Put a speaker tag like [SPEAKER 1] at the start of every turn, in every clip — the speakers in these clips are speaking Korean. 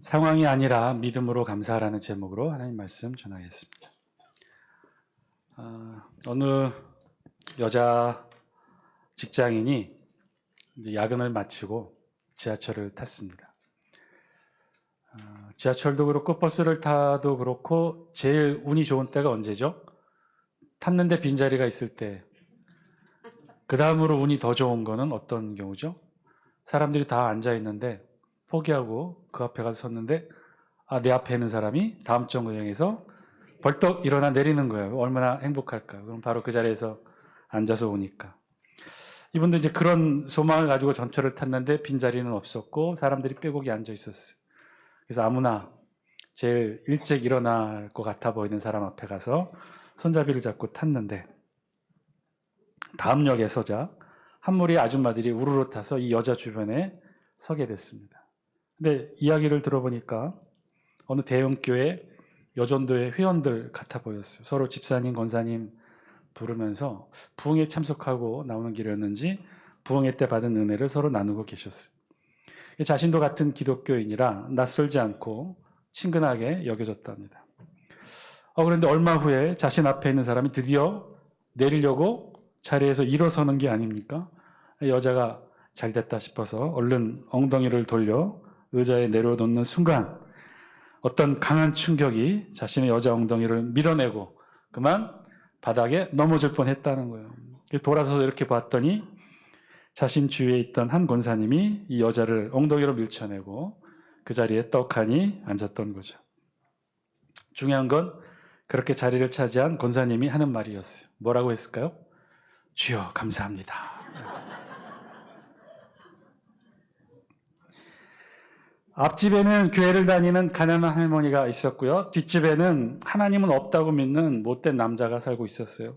[SPEAKER 1] 상황이 아니라 믿음으로 감사하라는 제목으로 하나님 말씀 전하겠습니다. 어느 여자 직장인이 이제 야근을 마치고 지하철을 탔습니다. 지하철도 그렇고 버스를 타도 그렇고 제일 운이 좋은 때가 언제죠? 탔는데 빈자리가 있을 때. 그 다음으로 운이 더 좋은 거는 어떤 경우죠? 사람들이 다 앉아 있는데 포기하고 그 앞에 가서 섰는데 내 앞에 있는 사람이 다음 정거장에서 벌떡 일어나 내리는 거예요. 얼마나 행복할까요? 그럼 바로 그 자리에서 앉아서 오니까. 이분도 이제 그런 소망을 가지고 전철을 탔는데 빈자리는 없었고 사람들이 빼곡히 앉아 있었어요. 그래서 아무나 제일 일찍 일어날 것 같아 보이는 사람 앞에 가서 손잡이를 잡고 탔는데 다음 역에 서자 한 무리의 아줌마들이 우르르 타서 이 여자 주변에 서게 됐습니다. 근데 이야기를 들어보니까 어느 대형교회 여전도의 회원들 같아 보였어요. 서로 집사님, 권사님 부르면서 부흥에 참석하고 나오는 길이었는지 부흥회 때 받은 은혜를 서로 나누고 계셨어요. 자신도 같은 기독교인이라 낯설지 않고 친근하게 여겨졌답니다. 그런데 얼마 후에 자신 앞에 있는 사람이 드디어 내리려고 자리에서 일어서는 게 아닙니까? 여자가 잘 됐다 싶어서 얼른 엉덩이를 돌려 의자에 내려놓는 순간 어떤 강한 충격이 자신의 여자 엉덩이를 밀어내고 그만 바닥에 넘어질 뻔했다는 거예요. 돌아서서 이렇게 봤더니 자신 주위에 있던 한 권사님이 이 여자를 엉덩이로 밀쳐내고 그 자리에 떡하니 앉았던 거죠. 중요한 건 그렇게 자리를 차지한 권사님이 하는 말이었어요. 뭐라고 했을까요? 주여 감사합니다. 앞집에는 교회를 다니는 가난한 할머니가 있었고요. 뒷집에는 하나님은 없다고 믿는 못된 남자가 살고 있었어요.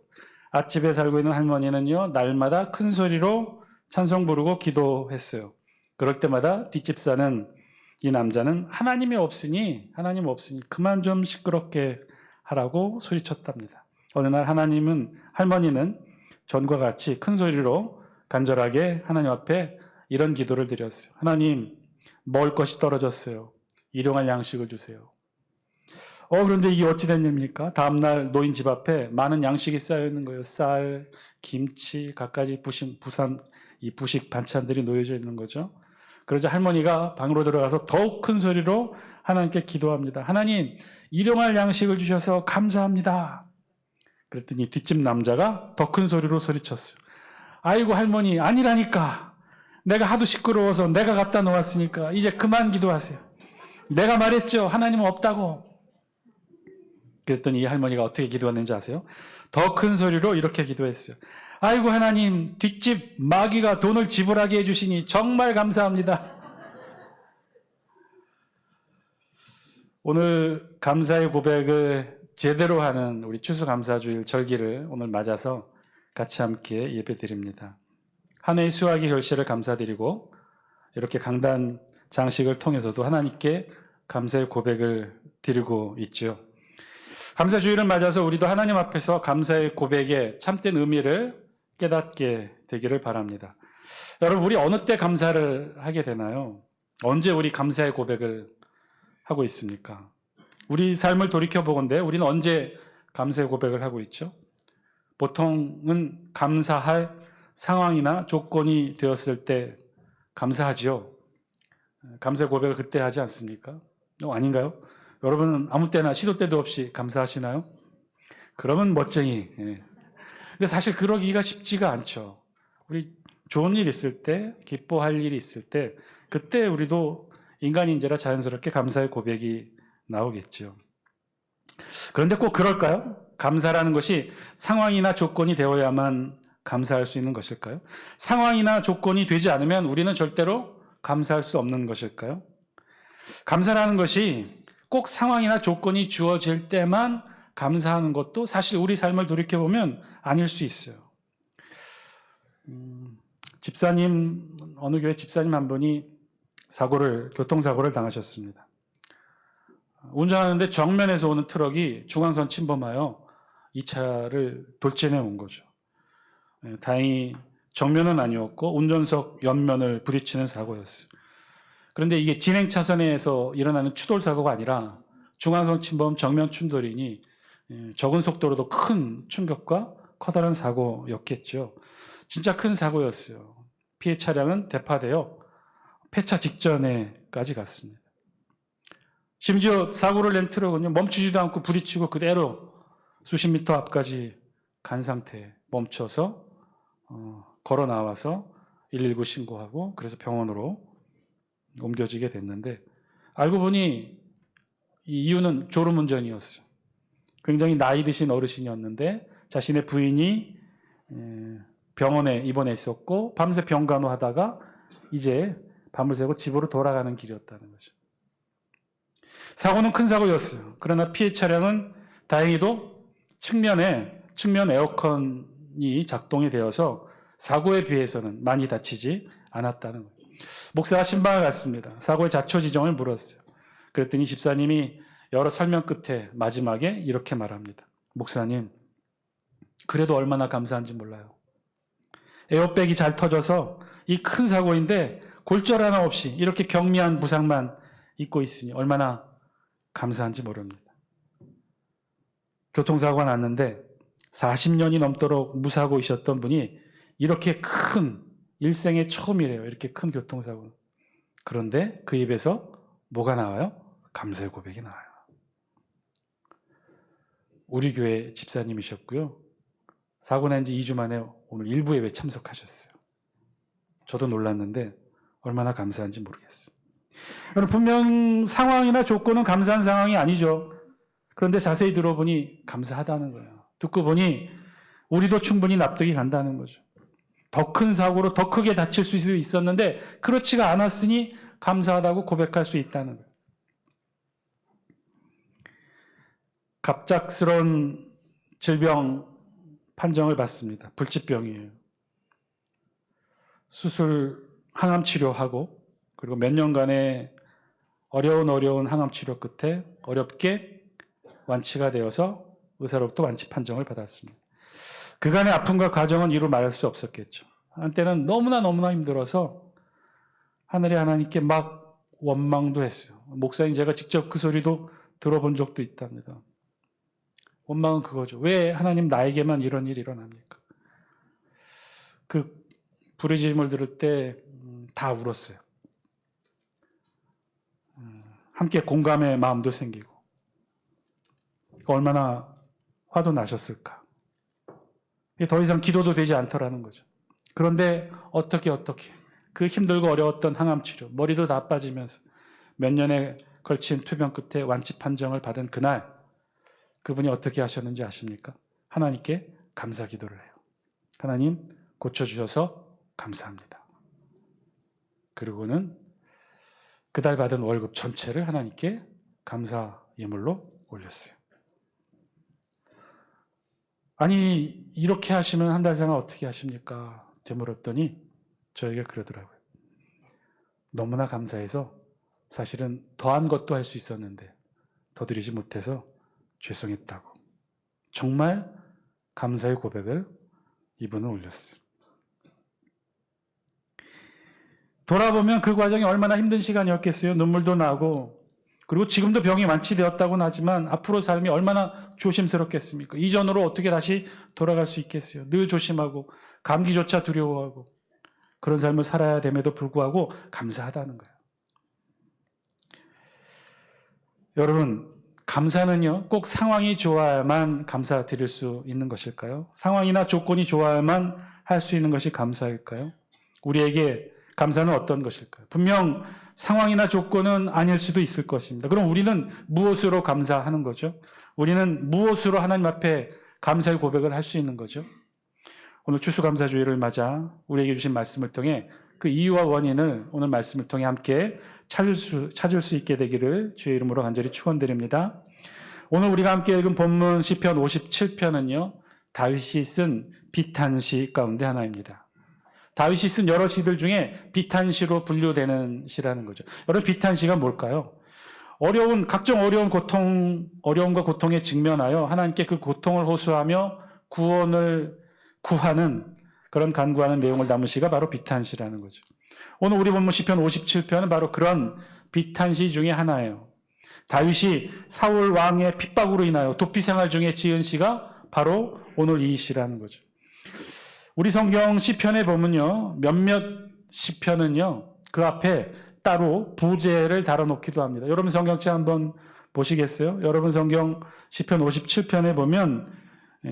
[SPEAKER 1] 앞집에 살고 있는 할머니는요, 날마다 큰 소리로 찬송 부르고 기도했어요. 그럴 때마다 뒷집 사는 이 남자는 하나님 없으니 그만 좀 시끄럽게 하라고 소리쳤답니다. 어느 날 할머니는 전과 같이 큰 소리로 간절하게 하나님 앞에 이런 기도를 드렸어요. 하나님, 먹을 것이 떨어졌어요. 일용할 양식을 주세요. 그런데 이게 어찌 된 일입니까? 다음날 노인 집 앞에 많은 양식이 쌓여 있는 거예요. 쌀, 김치, 갖가지 부식 반찬들이 놓여져 있는 거죠. 그러자 할머니가 방으로 들어가서 더욱 큰 소리로 하나님께 기도합니다. 하나님, 일용할 양식을 주셔서 감사합니다. 그랬더니 뒷집 남자가 더 큰 소리로 소리쳤어요. 아이고 할머니, 아니라니까. 내가 하도 시끄러워서 내가 갖다 놓았으니까 이제 그만 기도하세요. 내가 말했죠. 하나님은 없다고. 그랬더니 이 할머니가 어떻게 기도했는지 아세요? 더 큰 소리로 이렇게 기도했어요. 아이고 하나님, 뒷집 마귀가 돈을 지불하게 해주시니 정말 감사합니다. 오늘 감사의 고백을 제대로 하는 우리 추수감사주일 절기를 오늘 맞아서 같이 함께 예배드립니다. 한 해의 수확의 결실을 감사드리고 이렇게 강단 장식을 통해서도 하나님께 감사의 고백을 드리고 있죠. 감사주일을 맞아서 우리도 하나님 앞에서 감사의 고백의 참된 의미를 깨닫게 되기를 바랍니다. 여러분, 우리 어느 때 감사를 하게 되나요? 언제 우리 감사의 고백을 하고 있습니까? 우리 삶을 돌이켜보건대 우리는 언제 감사의 고백을 하고 있죠? 보통은 감사할 상황이나 조건이 되었을 때 감사하지요. 감사의 고백을 그때 하지 않습니까? 아닌가요? 여러분은 아무 때나 시도 때도 없이 감사하시나요? 그러면 멋쟁이. 근데 사실 그러기가 쉽지가 않죠. 우리 좋은 일 있을 때, 기뻐할 일이 있을 때 그때 우리도 인간인지라 자연스럽게 감사의 고백이 나오겠죠. 그런데 꼭 그럴까요? 감사라는 것이 상황이나 조건이 되어야만 감사할 수 있는 것일까요? 상황이나 조건이 되지 않으면 우리는 절대로 감사할 수 없는 것일까요? 감사라는 것이 꼭 상황이나 조건이 주어질 때만 감사하는 것도 사실 우리 삶을 돌이켜보면 아닐 수 있어요. 어느 교회 집사님 한 분이 교통사고를 당하셨습니다. 운전하는데 정면에서 오는 트럭이 중앙선 침범하여 이 차를 돌진해 온 거죠. 다행히 정면은 아니었고 운전석 옆면을 부딪히는 사고였어요. 그런데 이게 진행 차선에서 일어나는 추돌 사고가 아니라 중앙선 침범 정면 충돌이니 적은 속도로도 큰 충격과 커다란 사고였겠죠. 진짜 큰 사고였어요. 피해 차량은 대파되어 폐차 직전에까지 갔습니다. 심지어 사고를 낸 트럭은요, 멈추지도 않고 부딪히고 그대로 수십 미터 앞까지 간 상태에 멈춰서 걸어 나와서 119 신고하고 그래서 병원으로 옮겨지게 됐는데, 알고 보니 이 이유는 졸음운전이었어요. 굉장히 나이 드신 어르신이었는데 자신의 부인이 병원에 입원해 있었고 밤새 병간호하다가 이제 밤을 새고 집으로 돌아가는 길이었다는 거죠. 사고는 큰 사고였어요. 그러나 피해 차량은 다행히도 측면 에어컨이 작동이 되어서 사고에 비해서는 많이 다치지 않았다는 거예요. 목사가 신방을 갔습니다. 사고의 자초지종을 물었어요. 그랬더니 집사님이 여러 설명 끝에 마지막에 이렇게 말합니다. 목사님, 그래도 얼마나 감사한지 몰라요. 에어백이 잘 터져서 이 큰 사고인데 골절 하나 없이 이렇게 경미한 부상만 입고 있으니 얼마나 감사한지 모릅니다. 교통사고가 났는데 40년이 넘도록 무사고이셨던 분이 이렇게 큰, 일생의 처음이래요. 이렇게 큰 교통사고. 그런데 그 입에서 뭐가 나와요? 감사의 고백이 나와요. 우리 교회 집사님이셨고요. 사고 난 지 2주 만에 오늘 일부 예배 참석하셨어요. 저도 놀랐는데 얼마나 감사한지 모르겠어요. 여러분, 분명 상황이나 조건은 감사한 상황이 아니죠. 그런데 자세히 들어보니 감사하다는 거예요. 듣고 보니 우리도 충분히 납득이 간다는 거죠. 더 큰 사고로 더 크게 다칠 수 있었는데 그렇지가 않았으니 감사하다고 고백할 수 있다는 거예요. 갑작스러운 질병 판정을 받습니다. 불치병이에요. 수술, 항암 치료하고 그리고 몇 년간의 어려운 항암 치료 끝에 어렵게 완치가 되어서 의사로부터 완치 판정을 받았습니다. 그간의 아픔과 과정은 이루 말할 수 없었겠죠. 한때는 너무나 힘들어서 하늘의 하나님께 막 원망도 했어요. 목사님, 제가 직접 그 소리도 들어본 적도 있답니다. 원망은 그거죠. 왜 하나님 나에게만 이런 일이 일어납니까? 그 부르짖음을 들을 때 다 울었어요. 함께 공감의 마음도 생기고 얼마나 화도 나셨을까. 더 이상 기도도 되지 않더라는 거죠. 그런데 어떻게 그 힘들고 어려웠던 항암치료, 머리도 다 빠지면서 몇 년에 걸친 투병 끝에 완치 판정을 받은 그날 그분이 어떻게 하셨는지 아십니까? 하나님께 감사 기도를 해요. 하나님, 고쳐주셔서 감사합니다. 그리고는 그달 받은 월급 전체를 하나님께 감사 예물로 올렸어요. 아니, 이렇게 하시면 한 달 생활 어떻게 하십니까? 되물었더니 저에게 그러더라고요. 너무나 감사해서 사실은 더한 것도 할 수 있었는데 더 드리지 못해서 죄송했다고. 정말 감사의 고백을 이분은 올렸어요. 돌아보면 그 과정이 얼마나 힘든 시간이었겠어요. 눈물도 나고, 그리고 지금도 병이 완치되었다고는 하지만 앞으로 삶이 얼마나 조심스럽겠습니까? 이전으로 어떻게 다시 돌아갈 수 있겠어요? 늘 조심하고 감기조차 두려워하고 그런 삶을 살아야 됨에도 불구하고 감사하다는 거예요. 여러분, 감사는요, 꼭 상황이 좋아야만 감사드릴 수 있는 것일까요? 상황이나 조건이 좋아야만 할 수 있는 것이 감사일까요? 우리에게 감사는 어떤 것일까요? 분명 상황이나 조건은 아닐 수도 있을 것입니다. 그럼 우리는 무엇으로 감사하는 거죠? 우리는 무엇으로 하나님 앞에 감사의 고백을 할 수 있는 거죠? 오늘 추수감사주일을 맞아 우리에게 주신 말씀을 통해 그 이유와 원인을 오늘 말씀을 통해 함께 찾을 수 있게 되기를 주의 이름으로 간절히 축원드립니다. 오늘 우리가 함께 읽은 본문 시편 57편은요. 다윗이 쓴 비탄시 가운데 하나입니다. 다윗이 쓴 여러 시들 중에 비탄시로 분류되는 시라는 거죠. 여러분, 비탄시가 뭘까요? 각종 어려운 어려움과 고통에 직면하여 하나님께 그 고통을 호소하며 구원을 구하는 그런 간구하는 내용을 담은 시가 바로 비탄시라는 거죠. 오늘 우리 본문 시편 57편은 바로 그런 비탄 시 중에 하나예요. 다윗이 사울 왕의 핍박으로 인하여 도피 생활 중에 지은 시가 바로 오늘 이 시라는 거죠. 우리 성경 시편에 보면요, 몇몇 시편은요, 그 앞에 따로 부제를 달아놓기도 합니다. 여러분 성경책 한번 보시겠어요? 여러분 성경 시편 57편에 보면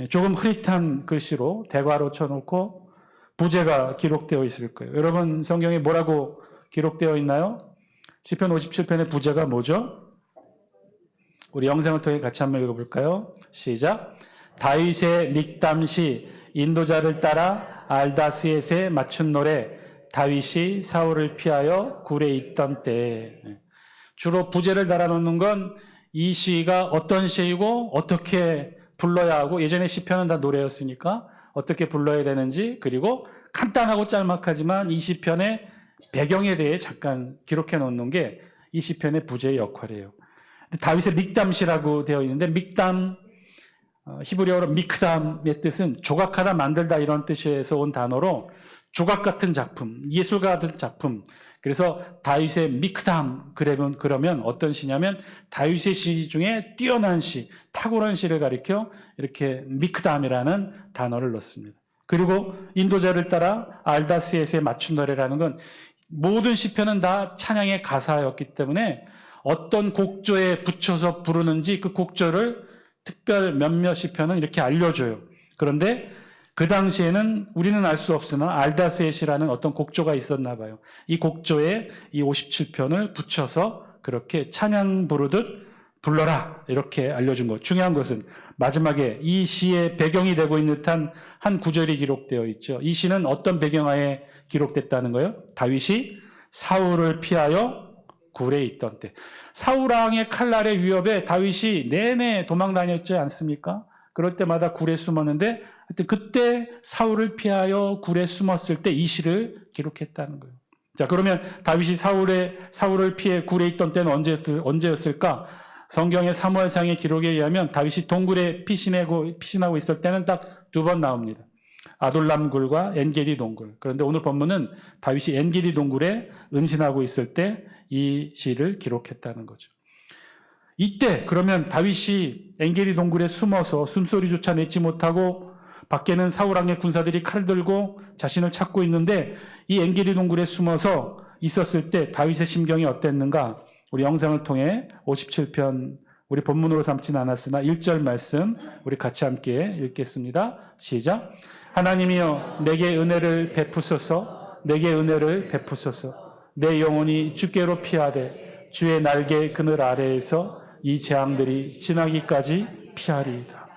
[SPEAKER 1] 조금 흐릿한 글씨로 대괄호 쳐놓고 부제가 기록되어 있을 거예요. 여러분 성경에 뭐라고 기록되어 있나요? 시편 57편의 부제가 뭐죠? 우리 영상을 통해 같이 한번 읽어볼까요? 시작. 다윗의 믹담시 인도자를 따라 알다스엣에 맞춘 노래 다윗이 사울을 피하여 굴에 있던 때. 주로 부제를 달아놓는 건 이 시가 어떤 시이고 어떻게 불러야 하고, 예전에 시편은 다 노래였으니까 어떻게 불러야 되는지, 그리고 간단하고 짤막하지만 이 시편의 배경에 대해 잠깐 기록해 놓는 게 이 시편의 부제의 역할이에요. 다윗의 믹담시라고 되어 있는데, 믹담, 히브리어로 미크담의 뜻은 조각하다, 만들다 이런 뜻에서 온 단어로 조각 같은 작품, 예술가 같은 작품. 그래서 다윗의 믹담, 그러면 어떤 시냐면 다윗의 시 중에 뛰어난 시, 탁월한 시를 가리켜 이렇게 믹담이라는 단어를 넣습니다. 그리고 인도자를 따라 알다스엣에 맞춘 노래라는 건 모든 시편은 다 찬양의 가사였기 때문에 어떤 곡조에 붙여서 부르는지 그 곡조를 특별 몇몇 시편은 이렇게 알려줘요. 그런데 그 당시에는 우리는 알 수 없으나 알다스엣이라는 어떤 곡조가 있었나 봐요. 이 곡조에 이 57편을 붙여서 그렇게 찬양 부르듯 불러라 이렇게 알려준 것. 중요한 것은 마지막에 이 시의 배경이 되고 있는 듯한 한 구절이 기록되어 있죠. 이 시는 어떤 배경하에 기록됐다는 거예요? 다윗이 사울을 피하여 굴에 있던 때. 사울 왕의 칼날의 위협에 다윗이 내내 도망 다녔지 않습니까? 그럴 때마다 굴에 숨었는데 그때 사울을 피하여 굴에 숨었을 때 이 시를 기록했다는 거예요. 자, 그러면 다윗이 사울을 피해 굴에 있던 때는 언제였을까? 성경의 사무엘상의 기록에 의하면 다윗이 동굴에 피신하고 있을 때는 딱 두 번 나옵니다. 아돌람 굴과 엔게디 동굴. 그런데 오늘 본문은 다윗이 엔게디 동굴에 은신하고 있을 때 이 시를 기록했다는 거죠. 이때 그러면 다윗이 엔게디 동굴에 숨어서 숨소리조차 내지 못하고 밖에는 사울 왕의 군사들이 칼을 들고 자신을 찾고 있는데 이 엔게디 동굴에 숨어서 있었을 때 다윗의 심경이 어땠는가? 우리 영상을 통해 57편 우리 본문으로 삼지는 않았으나 1절 말씀 우리 같이 함께 읽겠습니다. 시작. 하나님이여 내게 은혜를 베푸소서, 내게 은혜를 베푸소서. 내 영혼이 주께로 피하되 주의 날개 그늘 아래에서 이 재앙들이 지나기까지 피하리이다.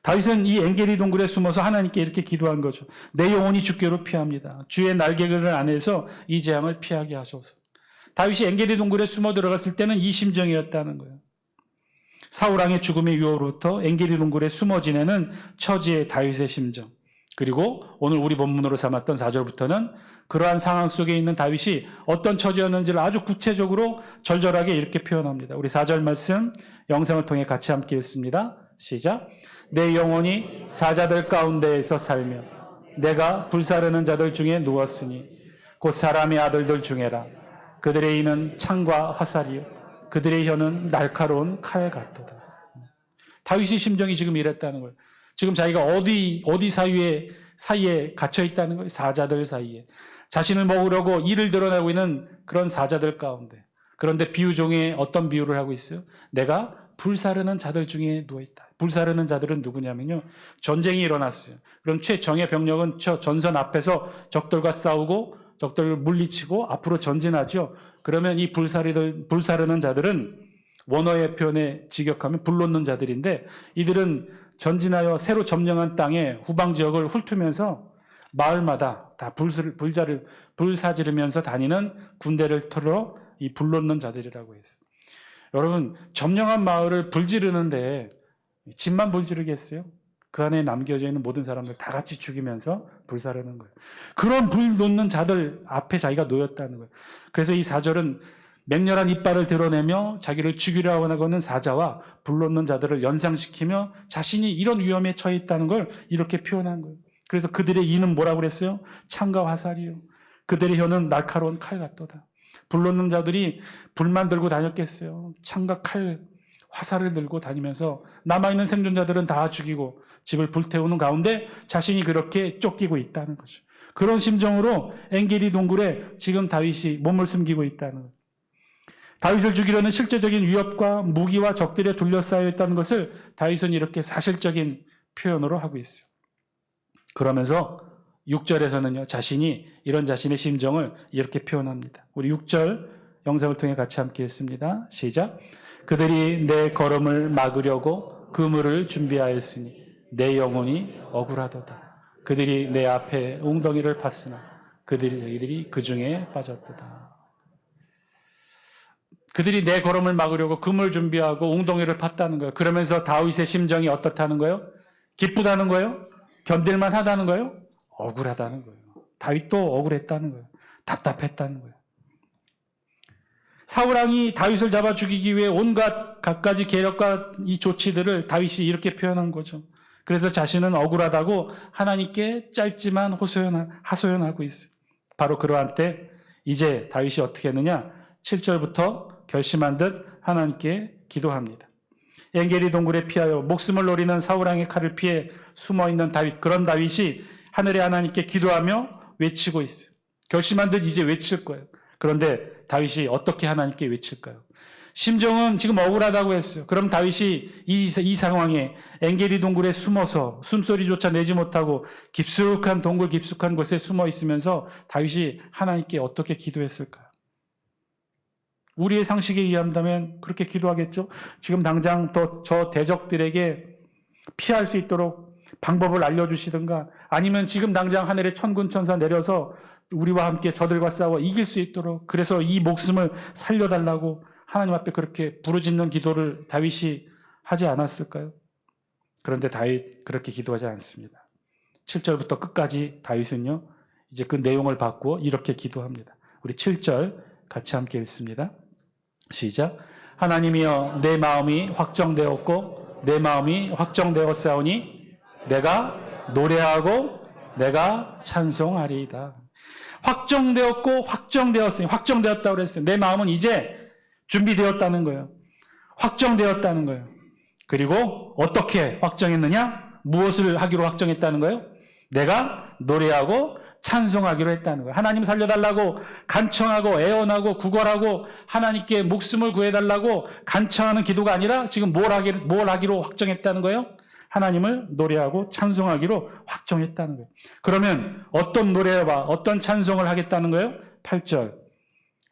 [SPEAKER 1] 다윗은 이 엔게디 동굴에 숨어서 하나님께 이렇게 기도한 거죠. 내 영혼이 주께로 피합니다. 주의 날개 그늘 안에서 이 재앙을 피하게 하소서. 다윗이 엔게디 동굴에 숨어 들어갔을 때는 이 심정이었다는 거예요. 사울 왕의 죽음의 유혹으로부터 엔게디 동굴에 숨어 지내는 처지의 다윗의 심정. 그리고 오늘 우리 본문으로 삼았던 4절부터는 그러한 상황 속에 있는 다윗이 어떤 처지였는지를 아주 구체적으로 절절하게 이렇게 표현합니다. 우리 4절 말씀 영상을 통해 같이 함께 읽습니다. 시작. 내 영혼이 사자들 가운데에서 살며 내가 불사르는 자들 중에 누웠으니 곧 사람의 아들들 중에라. 그들의 이는 창과 화살이요 그들의 혀는 날카로운 칼 같도다. 다윗의 심정이 지금 이랬다는 거예요. 지금 자기가 어디 사이에 갇혀 있다는 거예요. 사자들 사이에. 자신을 먹으려고 이를 드러내고 있는 그런 사자들 가운데. 그런데 비유 중에 어떤 비유를 하고 있어요? 내가 불사르는 자들 중에 누워있다. 불사르는 자들은 누구냐면요. 전쟁이 일어났어요. 그럼 최정예 병력은 전선 앞에서 적들과 싸우고 적들을 물리치고 앞으로 전진하죠. 그러면 이 불사르는 자들은 원어의 표현에 직역하면 불놓는 자들인데 이들은 전진하여 새로 점령한 땅의 후방 지역을 훑으면서 마을마다 다 불사지르면서 다니는 군대를 털어 이 불놓는 자들이라고 했어요. 여러분, 점령한 마을을 불지르는데 집만 불지르겠어요? 그 안에 남겨져 있는 모든 사람들 다 같이 죽이면서 불사르는 거예요. 그런 불 놓는 자들 앞에 자기가 놓였다는 거예요. 그래서 이 4절은 맹렬한 이빨을 드러내며 자기를 죽이려고 하는 사자와 불 놓는 자들을 연상시키며 자신이 이런 위험에 처해 있다는 걸 이렇게 표현한 거예요. 그래서 그들의 이는 뭐라고 그랬어요? 창과 화살이요. 그들의 혀는 날카로운 칼 같도다. 불놓는 자들이 불만 들고 다녔겠어요. 창과 칼, 화살을 들고 다니면서 남아있는 생존자들은 다 죽이고 집을 불태우는 가운데 자신이 그렇게 쫓기고 있다는 거죠. 그런 심정으로 엔게리 동굴에 지금 다윗이 몸을 숨기고 있다는 거죠. 다윗을 죽이려는 실제적인 위협과 무기와 적들에 둘러싸여 있다는 것을 다윗은 이렇게 사실적인 표현으로 하고 있어요. 그러면서 6절에서는요, 자신이 이런 자신의 심정을 이렇게 표현합니다. 우리 6절 영상을 통해 같이 함께 읽습니다. 시작. 그들이 내 걸음을 막으려고 그물을 준비하였으니 내 영혼이 억울하도다. 그들이 내 앞에 웅덩이를 팠으나 그들이 그 중에 빠졌도다. 그들이 내 걸음을 막으려고 그물 준비하고 웅덩이를 팠다는 거예요. 그러면서 다윗의 심정이 어떻다는 거예요? 기쁘다는 거예요? 견딜만 하다는 거예요? 억울하다는 거예요. 다윗도 억울했다는 거예요. 답답했다는 거예요. 사울왕이 다윗을 잡아 죽이기 위해 온갖 갖가지 계략과 이 조치들을 다윗이 이렇게 표현한 거죠. 그래서 자신은 억울하다고 하나님께 짧지만 하소연하고 있어요. 바로 그러한 때 이제 다윗이 어떻게 했느냐? 7절부터 결심한 듯 하나님께 기도합니다. 엔게리 동굴에 피하여 목숨을 노리는 사울왕의 칼을 피해 숨어있는 다윗, 그런 다윗이 하늘의 하나님께 기도하며 외치고 있어요. 결심한 듯 이제 외칠 거예요. 그런데 다윗이 어떻게 하나님께 외칠까요? 심정은 지금 억울하다고 했어요. 그럼 다윗이 이 상황에 엔게리 동굴에 숨어서 숨소리조차 내지 못하고 깊숙한 동굴 깊숙한 곳에 숨어 있으면서 다윗이 하나님께 어떻게 기도했을까요? 우리의 상식에 의한다면 그렇게 기도하겠죠. 지금 당장 저 대적들에게 피할 수 있도록 방법을 알려주시든가, 아니면 지금 당장 하늘에 천군 천사 내려서 우리와 함께 저들과 싸워 이길 수 있도록, 그래서 이 목숨을 살려달라고 하나님 앞에 그렇게 부르짖는 기도를 다윗이 하지 않았을까요? 그런데 다윗 그렇게 기도하지 않습니다. 7절부터 끝까지 다윗은요, 이제 그 내용을 바꾸어 이렇게 기도합니다. 우리 7절 같이 함께 읽습니다. 시작. 하나님이여, 내 마음이 확정되었고 내 마음이 확정되었사오니 내가 노래하고 내가 찬송하리이다. 확정되었고 확정되었으니, 확정되었다고 그랬어요. 내 마음은 이제 준비되었다는 거예요. 확정되었다는 거예요. 그리고 어떻게 확정했느냐? 무엇을 하기로 확정했다는 거예요? 내가 노래하고 찬송하기로 했다는 거예요. 하나님 살려달라고 간청하고 애원하고 구걸하고 하나님께 목숨을 구해달라고 간청하는 기도가 아니라 지금 뭘 하기로 확정했다는 거예요? 하나님을 노래하고 찬송하기로 확정했다는 거예요. 그러면 어떤 노래와 어떤 찬송을 하겠다는 거예요? 8절.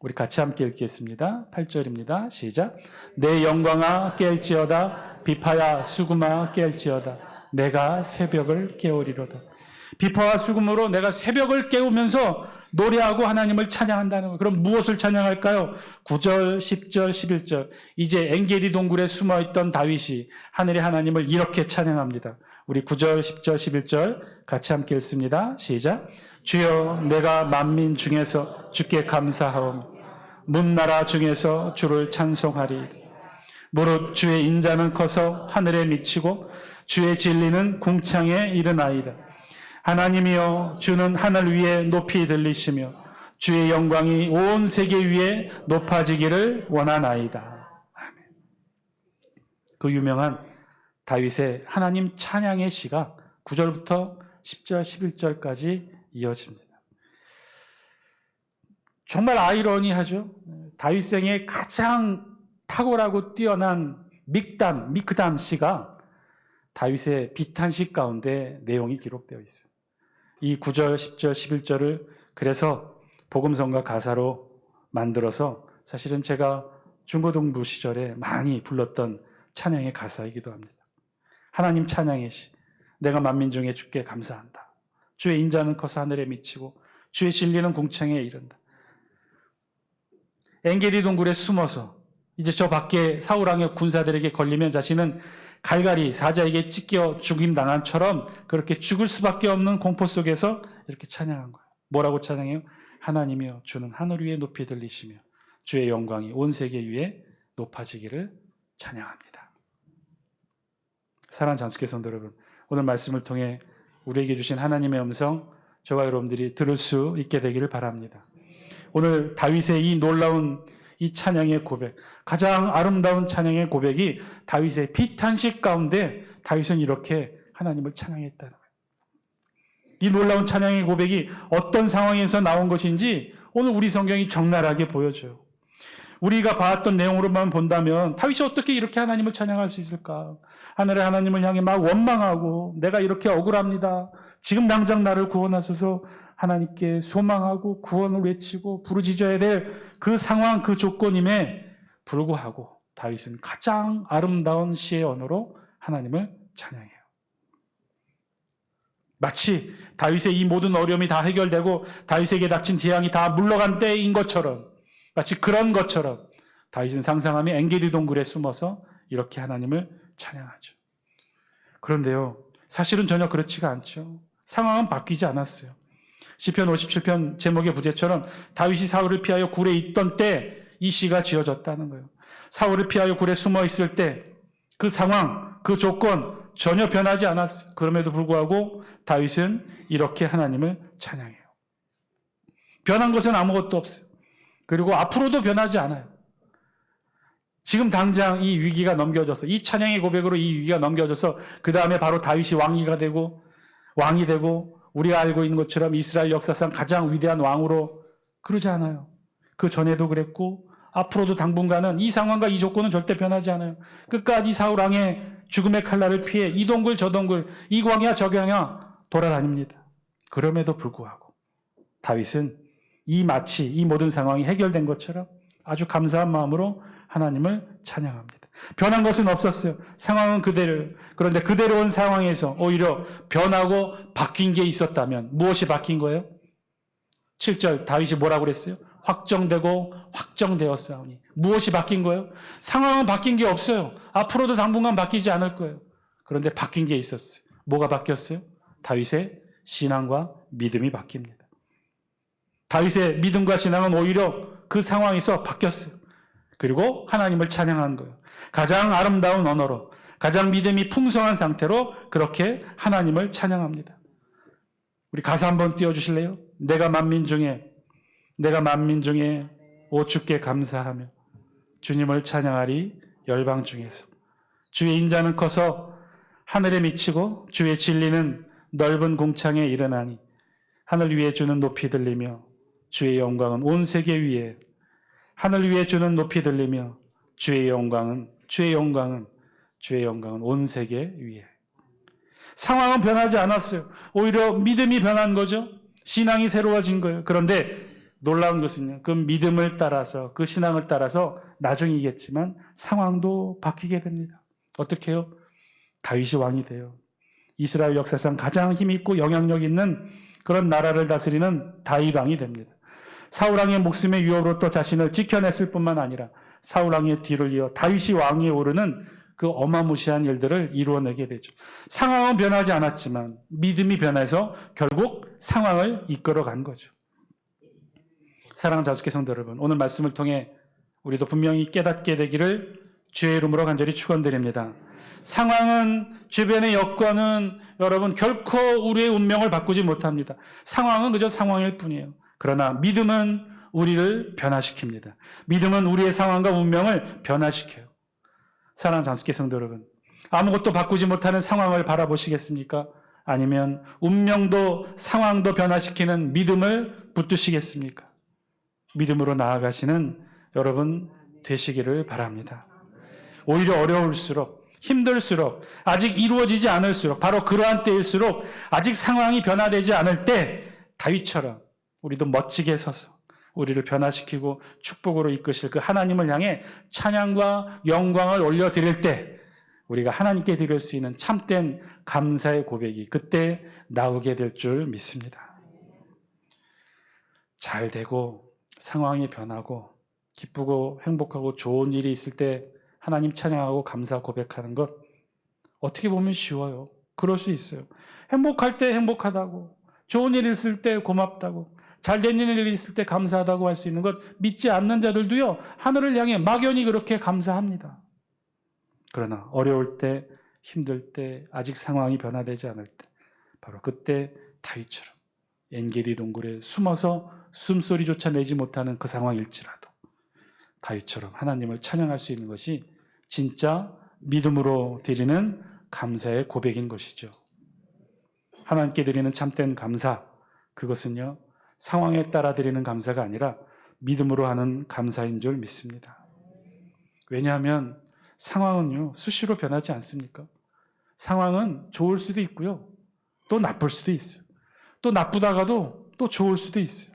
[SPEAKER 1] 우리 같이 함께 읽겠습니다. 8절입니다. 시작. 내 영광아 깰지어다. 비파야 수금아 깰지어다. 내가 새벽을 깨우리로다. 비파와 수금으로 내가 새벽을 깨우면서 노래하고 하나님을 찬양한다는 거예요. 그럼 무엇을 찬양할까요? 9절, 10절, 11절. 이제 엔게리 동굴에 숨어있던 다윗이 하늘의 하나님을 이렇게 찬양합니다. 우리 9절, 10절, 11절 같이 함께 읽습니다. 시작. 주여, 내가 만민 중에서 주께 감사하오며 문나라 중에서 주를 찬송하리. 무릇 주의 인자는 커서 하늘에 미치고 주의 진리는 궁창에 이르나이다. 하나님이여, 주는 하늘 위에 높이 들리시며 주의 영광이 온 세계 위에 높아지기를 원하나이다. 아멘. 그 유명한 다윗의 하나님 찬양의 시가 9절부터 10절, 11절까지 이어집니다. 정말 아이러니하죠. 다윗생의 가장 탁월하고 뛰어난 미크담 시가 다윗의 비탄식 가운데 내용이 기록되어 있어요. 이 9절, 10절, 11절을 그래서 복음성가 가사로 만들어서 사실은 제가 중고등부 시절에 많이 불렀던 찬양의 가사이기도 합니다. 하나님 찬양의 시. 내가 만민 중에 주께 감사한다. 주의 인자는 커서 하늘에 미치고 주의 진리는 궁창에 이른다. 엔게리 동굴에 숨어서 이제 저 밖에 사울왕의 군사들에게 걸리면 자신은 갈갈이 사자에게 찢겨 죽임당한처럼 그렇게 죽을 수밖에 없는 공포 속에서 이렇게 찬양한 거예요. 뭐라고 찬양해요? 하나님이여, 주는 하늘 위에 높이 들리시며 주의 영광이 온 세계 위에 높아지기를 찬양합니다. 사랑하는 장수교 성도 여러분, 오늘 말씀을 통해 우리에게 주신 하나님의 음성 저와 여러분들이 들을 수 있게 되기를 바랍니다. 오늘 다윗의 이 놀라운 이 찬양의 고백, 가장 아름다운 찬양의 고백이 다윗의 비탄식 가운데 다윗은 이렇게 하나님을 찬양했다는 거예요. 이 놀라운 찬양의 고백이 어떤 상황에서 나온 것인지 오늘 우리 성경이 적나라하게 보여줘요. 우리가 봤던 내용으로만 본다면 다윗이 어떻게 이렇게 하나님을 찬양할 수 있을까? 하늘의 하나님을 향해 막 원망하고 내가 이렇게 억울합니다. 지금 당장 나를 구원하소서 하나님께 소망하고 구원을 외치고 부르짖어야 될 그 상황, 그 조건임에 불구하고 다윗은 가장 아름다운 시의 언어로 하나님을 찬양해요. 마치 다윗의 이 모든 어려움이 다 해결되고 다윗에게 닥친 재앙이 다 물러간 때인 것처럼, 마치 그런 것처럼 다윗은 상상하며 엔게디 동굴에 숨어서 이렇게 하나님을 찬양하죠. 그런데요, 사실은 전혀 그렇지가 않죠. 상황은 바뀌지 않았어요. 시편 57편 제목의 부제처럼 다윗이 사울을 피하여 굴에 있던 때 이 시가 지어졌다는 거예요. 사울을 피하여 굴에 숨어 있을 때 그 상황, 그 조건 전혀 변하지 않았어요. 그럼에도 불구하고 다윗은 이렇게 하나님을 찬양해요. 변한 것은 아무것도 없어요. 그리고 앞으로도 변하지 않아요. 지금 당장 이 위기가 넘겨져서, 이 찬양의 고백으로 이 위기가 넘겨져서 그 다음에 바로 다윗이 왕이 되고 우리가 알고 있는 것처럼 이스라엘 역사상 가장 위대한 왕으로, 그러지 않아요. 그 전에도 그랬고 앞으로도 당분간은 이 상황과 이 조건은 절대 변하지 않아요. 끝까지 사울 왕의 죽음의 칼날을 피해 이 동굴 저 동굴, 이 광야 저 광야 돌아다닙니다. 그럼에도 불구하고 다윗은 마치 이 모든 상황이 해결된 것처럼 아주 감사한 마음으로 하나님을 찬양합니다. 변한 것은 없었어요. 상황은 그대로. 그런데 그대로 온 상황에서 오히려 변하고 바뀐 게 있었다면 무엇이 바뀐 거예요? 7절 다윗이 뭐라고 그랬어요? 확정되고 확정되었사오니. 무엇이 바뀐 거예요? 상황은 바뀐 게 없어요. 앞으로도 당분간 바뀌지 않을 거예요. 그런데 바뀐 게 있었어요. 뭐가 바뀌었어요? 다윗의 신앙과 믿음이 바뀝니다. 다윗의 믿음과 신앙은 오히려 그 상황에서 바뀌었어요. 그리고 하나님을 찬양한 거예요. 가장 아름다운 언어로, 가장 믿음이 풍성한 상태로 그렇게 하나님을 찬양합니다. 우리 가사 한번 띄워주실래요? 내가 만민 중에 오 주께 감사하며 주님을 찬양하리 열방 중에서. 주의 인자는 커서 하늘에 미치고 주의 진리는 넓은 공창에 일어나니 하늘 위에 주는 높이 들리며 주의 영광은 온 세계 위에. 하늘 위에 주는 높이 들리며 주의 영광은 온 세계 위에. 상황은 변하지 않았어요. 오히려 믿음이 변한 거죠. 신앙이 새로워진 거예요. 그런데 놀라운 것은요, 그 믿음을 따라서, 그 신앙을 따라서 나중이겠지만 상황도 바뀌게 됩니다. 어떻게 해요? 다윗이 왕이 돼요. 이스라엘 역사상 가장 힘있고 영향력 있는 그런 나라를 다스리는 다윗 왕이 됩니다. 사울 왕의 목숨의 위협으로부터 자신을 지켜냈을 뿐만 아니라 사울 왕의 뒤를 이어 다윗이 왕위에 오르는 그 어마무시한 일들을 이루어내게 되죠. 상황은 변하지 않았지만 믿음이 변해서 결국 상황을 이끌어간 거죠. 사랑하는 자숙회 성도 여러분, 오늘 말씀을 통해 우리도 분명히 깨닫게 되기를 주의 이름으로 간절히 축원드립니다. 상황은, 주변의 여건은 여러분 결코 우리의 운명을 바꾸지 못합니다. 상황은 그저 상황일 뿐이에요. 그러나 믿음은 우리를 변화시킵니다. 믿음은 우리의 상황과 운명을 변화시켜요. 사랑하는 자숙회 성도 여러분, 아무것도 바꾸지 못하는 상황을 바라보시겠습니까? 아니면 운명도 상황도 변화시키는 믿음을 붙드시겠습니까? 믿음으로 나아가시는 여러분 되시기를 바랍니다. 오히려 어려울수록, 힘들수록, 아직 이루어지지 않을수록, 바로 그러한 때일수록, 아직 상황이 변화되지 않을 때 다윗처럼 우리도 멋지게 서서 우리를 변화시키고 축복으로 이끄실 그 하나님을 향해 찬양과 영광을 올려드릴 때 우리가 하나님께 드릴 수 있는 참된 감사의 고백이 그때 나오게 될 줄 믿습니다. 잘 되고 상황이 변하고 기쁘고 행복하고 좋은 일이 있을 때 하나님 찬양하고 감사 고백하는 것 어떻게 보면 쉬워요. 그럴 수 있어요. 행복할 때 행복하다고, 좋은 일 있을 때 고맙다고, 잘 된 일이 있을 때 감사하다고 할 수 있는 것 믿지 않는 자들도요, 하늘을 향해 막연히 그렇게 감사합니다. 그러나 어려울 때, 힘들 때, 아직 상황이 변화되지 않을 때 바로 그때 다윗처럼 엔게디 동굴에 숨어서 숨소리조차 내지 못하는 그 상황일지라도 다윗처럼 하나님을 찬양할 수 있는 것이 진짜 믿음으로 드리는 감사의 고백인 것이죠. 하나님께 드리는 참된 감사, 그것은요 상황에 따라 드리는 감사가 아니라 믿음으로 하는 감사인 줄 믿습니다. 왜냐하면 상황은요 수시로 변하지 않습니까? 상황은 좋을 수도 있고요 또 나쁠 수도 있어요. 또 나쁘다가도 또 좋을 수도 있어요.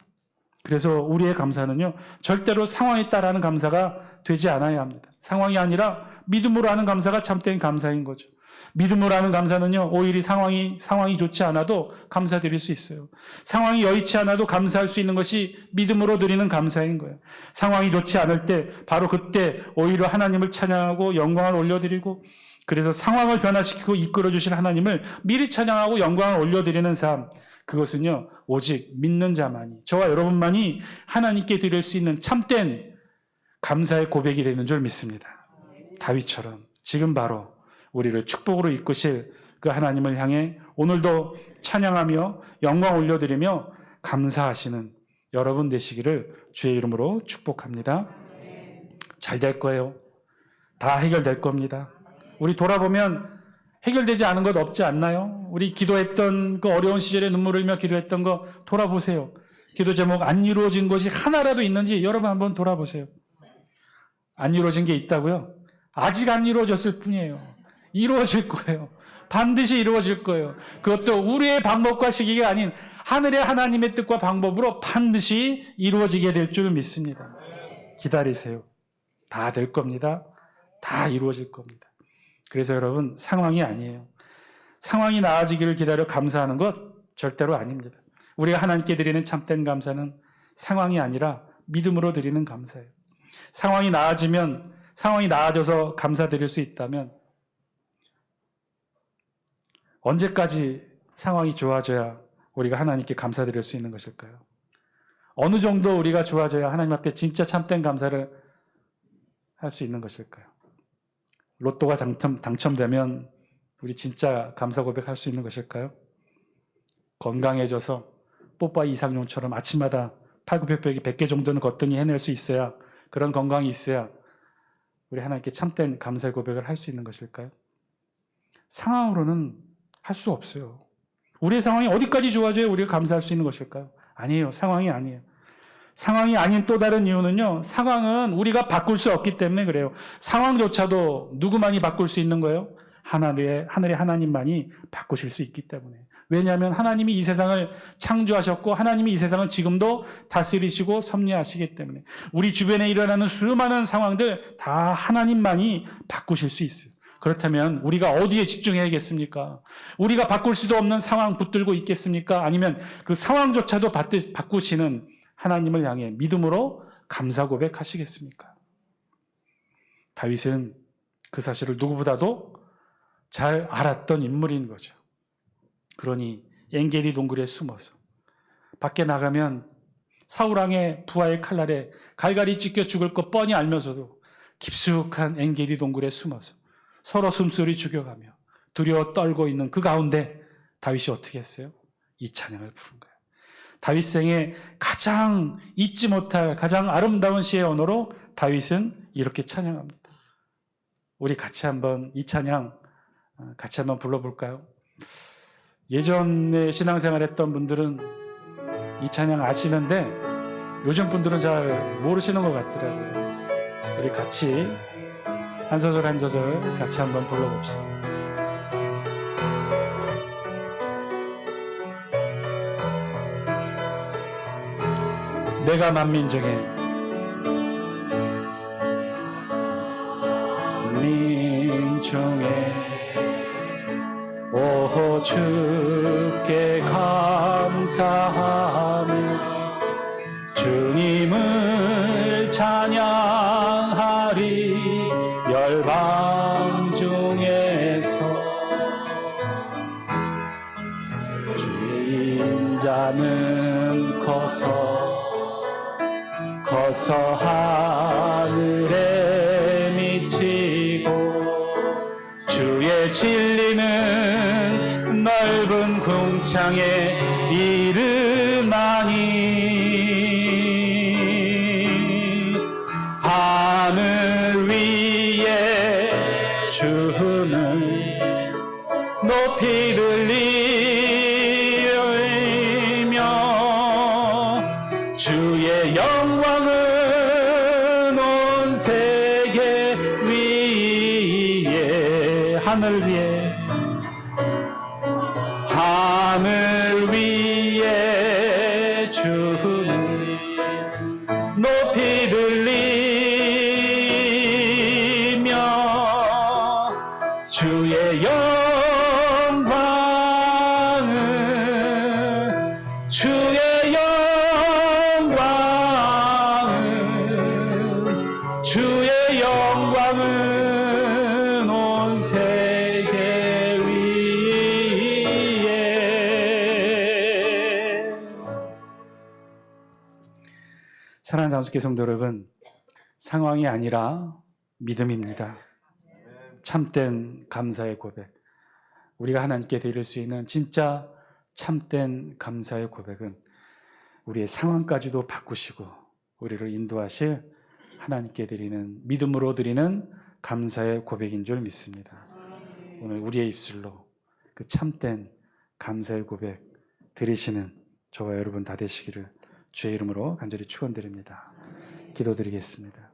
[SPEAKER 1] 그래서 우리의 감사는요 절대로 상황에 따라하는 감사가 되지 않아야 합니다. 상황이 아니라 믿음으로 하는 감사가 참된 감사인 거죠. 믿음으로 하는 감사는요 오히려 상황이 좋지 않아도 감사드릴 수 있어요. 상황이 여의치 않아도 감사할 수 있는 것이 믿음으로 드리는 감사인 거예요. 상황이 좋지 않을 때 바로 그때 오히려 하나님을 찬양하고 영광을 올려드리고, 그래서 상황을 변화시키고 이끌어 주실 하나님을 미리 찬양하고 영광을 올려드리는 삶, 그것은요 오직 믿는 자만이, 저와 여러분만이 하나님께 드릴 수 있는 참된 감사의 고백이 되는 줄 믿습니다. 다윗처럼 지금 바로 우리를 축복으로 이끄실 그 하나님을 향해 오늘도 찬양하며 영광 올려드리며 감사하시는 여러분 되시기를 주의 이름으로 축복합니다. 잘 될 거예요. 다 해결될 겁니다. 우리 돌아보면 해결되지 않은 것 없지 않나요? 우리 기도했던 그 어려운 시절에 눈물 흘리며 기도했던 거 돌아보세요. 기도 제목 안 이루어진 것이 하나라도 있는지 여러분 한번 돌아보세요. 안 이루어진 게 있다고요? 아직 안 이루어졌을 뿐이에요. 이루어질 거예요. 반드시 이루어질 거예요. 그것도 우리의 방법과 시기가 아닌 하늘의 하나님의 뜻과 방법으로 반드시 이루어지게 될 줄 믿습니다. 기다리세요. 다 될 겁니다. 다 이루어질 겁니다. 그래서 여러분 상황이 아니에요. 상황이 나아지기를 기다려 감사하는 것 절대로 아닙니다. 우리가 하나님께 드리는 참된 감사는 상황이 아니라 믿음으로 드리는 감사예요. 상황이 나아지면, 상황이 나아져서 감사드릴 수 있다면 언제까지 상황이 좋아져야 우리가 하나님께 감사드릴 수 있는 것일까요? 어느 정도 우리가 좋아져야 하나님 앞에 진짜 참된 감사를 할 수 있는 것일까요? 로또가 당첨되면 우리 진짜 감사 고백할 수 있는 것일까요? 건강해져서 뽀빠이 이상용처럼 아침마다 팔굽혀펴기 100개 정도는 거뜬히 해낼 수 있어야, 그런 건강이 있어야 우리 하나님께 참된 감사의 고백을 할 수 있는 것일까요? 상황으로는 할 수 없어요. 우리의 상황이 어디까지 좋아져야 우리가 감사할 수 있는 것일까요? 아니에요. 상황이 아니에요. 상황이 아닌 또 다른 이유는요, 상황은 우리가 바꿀 수 없기 때문에 그래요. 상황조차도 누구만이 바꿀 수 있는 거예요? 하늘의 하나님만이 바꾸실 수 있기 때문에. 왜냐하면 하나님이 이 세상을 창조하셨고 하나님이 이 세상을 지금도 다스리시고 섭리하시기 때문에 우리 주변에 일어나는 수많은 상황들 다 하나님만이 바꾸실 수 있어요. 그렇다면 우리가 어디에 집중해야겠습니까? 우리가 바꿀 수도 없는 상황 붙들고 있겠습니까? 아니면 그 상황조차도 바꾸시는 하나님을 향해 믿음으로 감사 고백하시겠습니까? 다윗은 그 사실을 누구보다도 잘 알았던 인물인 거죠. 그러니 엔게디 동굴에 숨어서 밖에 나가면 사울왕의 부하의 칼날에 갈갈이 찢겨 죽을 것 뻔히 알면서도 깊숙한 엔게디 동굴에 숨어서 서로 숨소리 죽여가며 두려워 떨고 있는 그 가운데 다윗이 어떻게 했어요? 이 찬양을 부른 거예요. 다윗 생에 가장 잊지 못할 가장 아름다운 시의 언어로 다윗은 이렇게 찬양합니다. 우리 같이 한번 이 찬양 같이 한번 불러볼까요? 예전에 신앙생활 했던 분들은 이 찬양 아시는데 요즘 분들은 잘 모르시는 것 같더라고요. 우리 같이 한 소절 한 소절 같이 한번 불러봅시다. 내가 만민 중에 오 주께 감사하며 주님을 찬양하리 열방 중에서 주인 자는 커서 하늘에 미치고 주의 진리는 넓은 궁창에 이르 주는 높이 들리며 주의 영광은 온 세계 위에 하늘 위에 주는 높이 들리며 주의 영광은 주의 영광은 온 세계 위에. 사랑하는 장수교 성도 여러분, 상황이 아니라 믿음입니다. 참된 감사의 고백, 우리가 하나님께 드릴 수 있는 진짜 참된 감사의 고백은 우리의 상황까지도 바꾸시고 우리를 인도하실 하나님께 드리는, 믿음으로 드리는 감사의 고백인 줄 믿습니다. 오늘 우리의 입술로 그 참된 감사의 고백 드리시는 저와 여러분 다 되시기를 주의 이름으로 간절히 축원드립니다. 기도드리겠습니다.